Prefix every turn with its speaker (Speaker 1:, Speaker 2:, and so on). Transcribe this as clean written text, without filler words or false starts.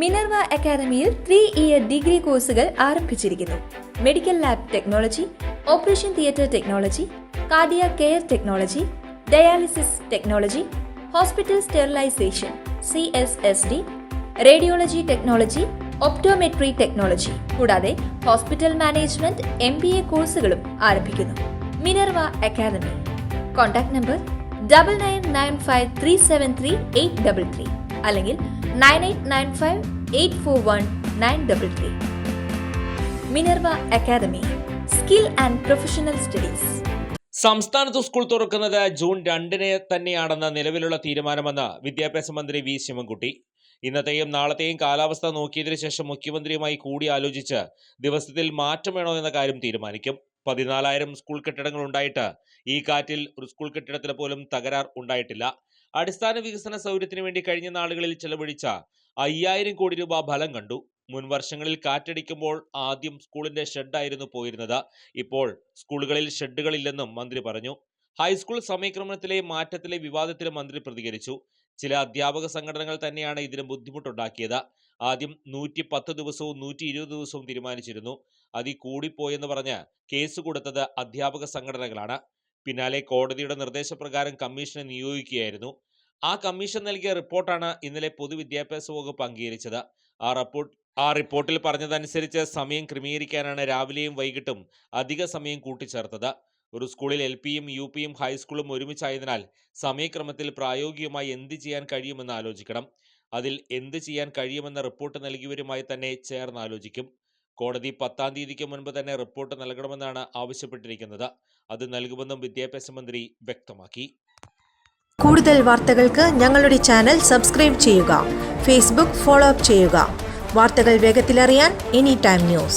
Speaker 1: Minerva അക്കാദമിയിൽ 3-year degree കോഴ്സുകൾ ആരംഭിച്ചിരിക്കുന്നു. Medical lab technology, operation theatre technology, cardiac care technology, dialysis technology, hospital sterilisation (CSSD), radiology technology, optometry technology കൂടാതെ hospital management MBA കോഴ്സുകളും ആരംഭിക്കുന്നു. Minerva academy. Contact number 9995373833 അല്ലെങ്കിൽ 9895841933. Minerva academy, skill and professional studies.
Speaker 2: സംസ്ഥാനത്ത് school തുറക്കുന്നത് June 2 തന്നെയാണെന്ന നിലവിലുള്ള തീരുമാനമെന്ന് വിദ്യാഭ്യാസ മന്ത്രി വി ശിവൻകുട്ടി. ഇന്നത്തെയും നാളത്തെയും കാലാവസ്ഥ നോക്കിയതിനു ശേഷം മുഖ്യമന്ത്രിയുമായി കൂടി ആലോചിച്ച് ദിവസത്തിൽ മാറ്റം വേണോ എന്ന കാര്യം തീരുമാനിക്കും. 14,000 സ്കൂൾ കെട്ടിടങ്ങൾ ഉണ്ടായിട്ട് ഈ കാറ്റിൽ ഒരു സ്കൂൾ കെട്ടിടത്തിന് പോലും തകരാർ ഉണ്ടായിട്ടില്ല. അടിസ്ഥാന വികസന സൗകര്യത്തിന് വേണ്ടി കഴിഞ്ഞ നാളുകളിൽ ചെലവഴിച്ച 5,000 കോടി രൂപ ഫലം കണ്ടു. മുൻ വർഷങ്ങളിൽ കാറ്റടിക്കുമ്പോൾ ആദ്യം സ്കൂളിന്റെ ഷെഡായിരുന്നു പോയിരുന്നത്. ഇപ്പോൾ സ്കൂളുകളിൽ ഷെഡുകളില്ലെന്നും മന്ത്രി പറഞ്ഞു. ഹൈസ്കൂൾ സമയക്രമത്തിലെ മാറ്റത്തിലെ വിവാദത്തിൽ മന്ത്രി പ്രതികരിച്ചു. ചില അധ്യാപക സംഘടനകൾ തന്നെയാണ് ഇതിന് ബുദ്ധിമുട്ടുണ്ടാക്കിയത്. ആദ്യം 110 ദിവസവും 120 ദിവസവും തീരുമാനിച്ചിരുന്നു. അതിൽ കൂടിപ്പോയെന്ന് പറഞ്ഞ് കേസ് കൊടുത്തത് അധ്യാപക സംഘടനകളാണ്. പിന്നാലെ കോടതിയുടെ നിർദ്ദേശപ്രകാരം കമ്മീഷനെ നിയോഗിക്കുകയായിരുന്നു. ആ കമ്മീഷൻ നൽകിയ റിപ്പോർട്ടാണ് ഇന്നലെ പൊതുവിദ്യാഭ്യാസ വകുപ്പ് അംഗീകരിച്ചത്. ആ റിപ്പോർട്ടിൽ പറഞ്ഞതനുസരിച്ച് സമയം ക്രമീകരിക്കാനാണ് രാവിലെയും വൈകിട്ടും അധിക സമയം കൂട്ടിച്ചേർത്തത്. ഒരു സ്കൂളിൽ LPയും UPയും ഹൈസ്കൂളും ഒരുമിച്ചായതിനാൽ സമയക്രമത്തിൽ പ്രായോഗികമായി എന്ത് ചെയ്യാൻ കഴിയുമെന്ന് ആലോചിക്കണം. അതിൽ എന്ത് ചെയ്യാൻ കഴിയുമെന്ന റിപ്പോർട്ട് നൽകിയവരുമായി തന്നെ ചേർന്ന് ആലോചിക്കും. കോടതി 10-ാം തീയതിക്ക് മുൻപ് തന്നെ റിപ്പോർട്ട് നൽകണമെന്നാണ് ആവശ്യപ്പെട്ടിരിക്കുന്നത്. അത് നൽകുമെന്നും വിദ്യാഭ്യാസ മന്ത്രി വ്യക്തമാക്കി.
Speaker 3: കൂടുതൽ വാർത്തകൾക്ക് ഞങ്ങളുടെ ചാനൽ സബ്സ്ക്രൈബ് ചെയ്യുക. ഫേസ്ബുക്ക് ഫോളോ അപ്പ് ചെയ്യുക. വാർത്തകൾ വേഗത്തിലറിയാൻ Anytime News.